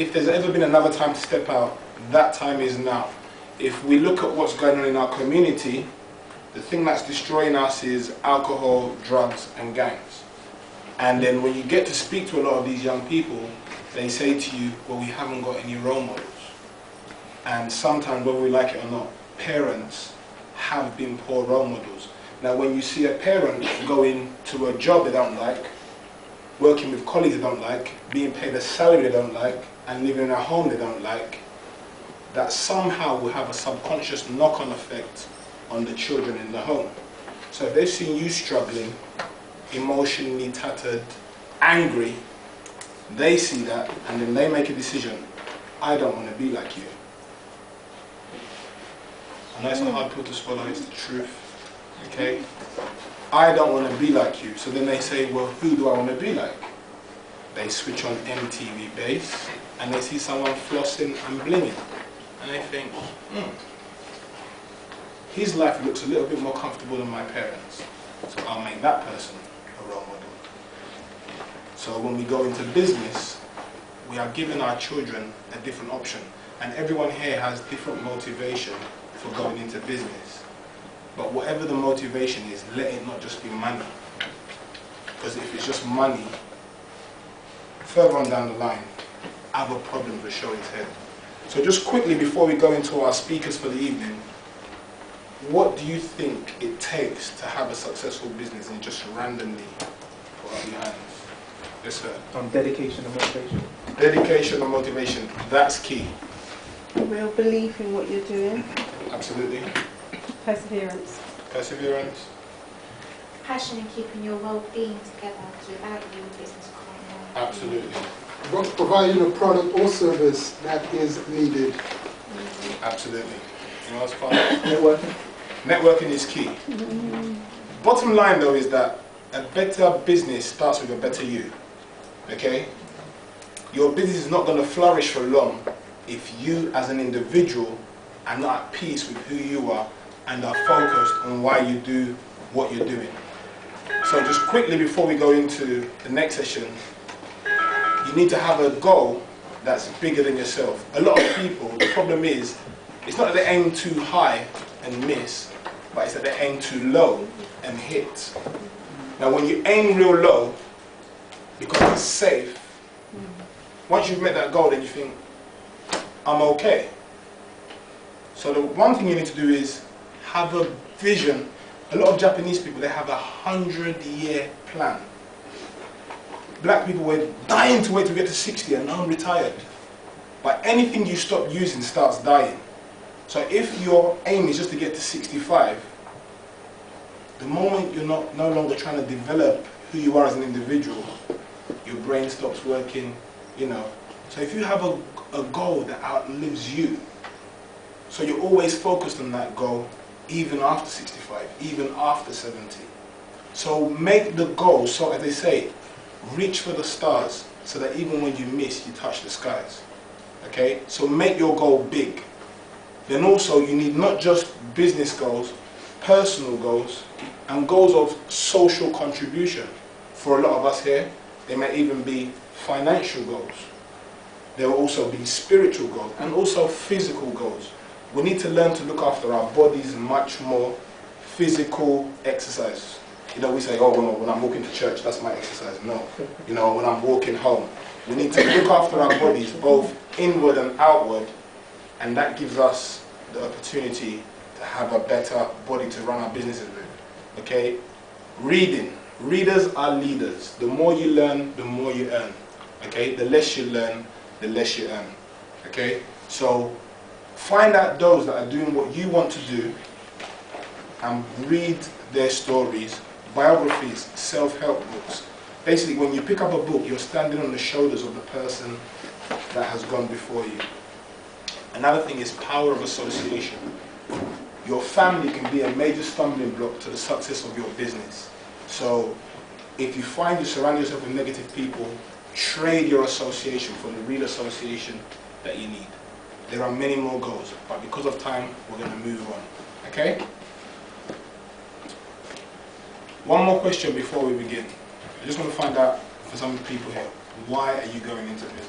if there's ever been another time to step out, that time is now. If we look at what's going on in our community, the thing that's destroying us is alcohol, drugs and gangs. And then when you get to speak to a lot of these young people, they say to you, well, we haven't got any role models. And sometimes, whether we like it or not, parents have been poor role models. Now when you see a parent going to a job they don't like, working with colleagues they don't like, being paid a salary they don't like, and living in a home they don't like, that somehow will have a subconscious knock-on effect on the children in the home. So if they've seen you struggling, emotionally tattered, angry, they see that and then they make a decision, I don't want to be like you. I know it's a hard pill to swallow, it's the truth, okay? I don't want to be like you. So then they say, well, who do I want to be like? They switch on MTV Base and they see someone flossing and blinging. And they think, his life looks a little bit more comfortable than my parents. So I'll make that person a role model. So when we go into business, we are giving our children a different option. And everyone here has different motivation for going into business. But whatever the motivation is, let it not just be money. Because if it's just money, further on down the line, other problems will show its head. So just quickly before we go into our speakers for the evening, what do you think it takes to have a successful business and just randomly put up your hands? Yes, sir. Dedication and motivation. Dedication and motivation, that's key. Real belief in what you're doing. Absolutely. Perseverance. Perseverance. Passion in keeping your well-being together without your business quite well. Absolutely. Providing a product or service that is needed. Absolutely. You know what's fun? Networking. Networking is key. Bottom line though is that a better business starts with a better you. Okay? Your business is not going to flourish for long if you as an individual are not at peace with who you are and are focused on why you do what you're doing. So just quickly before we go into the next session, you need to have a goal that's bigger than yourself. A lot of people, the problem is, it's not that they aim too high and miss, but it's that they aim too low and hit. Now when you aim real low, because it's safe, once you've met that goal then you think, I'm okay. So the one thing you need to do is have a vision. A lot of Japanese people, they have a 100-year plan. Black people were dying to wait to get to 60 and now I'm retired. But anything you stop using starts dying. So if your aim is just to get to 65, the moment you're no longer trying to develop who you are as an individual, your brain stops working, you know. So if you have a goal that outlives you, so you're always focused on that goal, even after 65, even after 70. So make the goal, so as they say, reach for the stars, so that even when you miss, you touch the skies. Okay? So make your goal big. Then also you need not just business goals, personal goals, and goals of social contribution. For a lot of us here, they may even be financial goals. There will also be spiritual goals, and also physical goals. We need to learn to look after our bodies much more. Physical exercise. You know, we say, oh, when I'm walking to church, that's my exercise. No. You know, when I'm walking home. We need to look after our bodies, both inward and outward, and that gives us the opportunity to have a better body to run our businesses with. Okay? Reading. Readers are leaders. The more you learn, the more you earn. Okay? The less you learn, the less you earn. Okay? So, find out those that are doing what you want to do and read their stories, biographies, self-help books. Basically, when you pick up a book, you're standing on the shoulders of the person that has gone before you. Another thing is power of association. Your family can be a major stumbling block to the success of your business. So if you find you surround yourself with negative people, trade your association for the real association that you need. There are many more goals, but because of time, we're going to move on. Okay? One more question before we begin. I just want to find out for some people here, why are you going into business?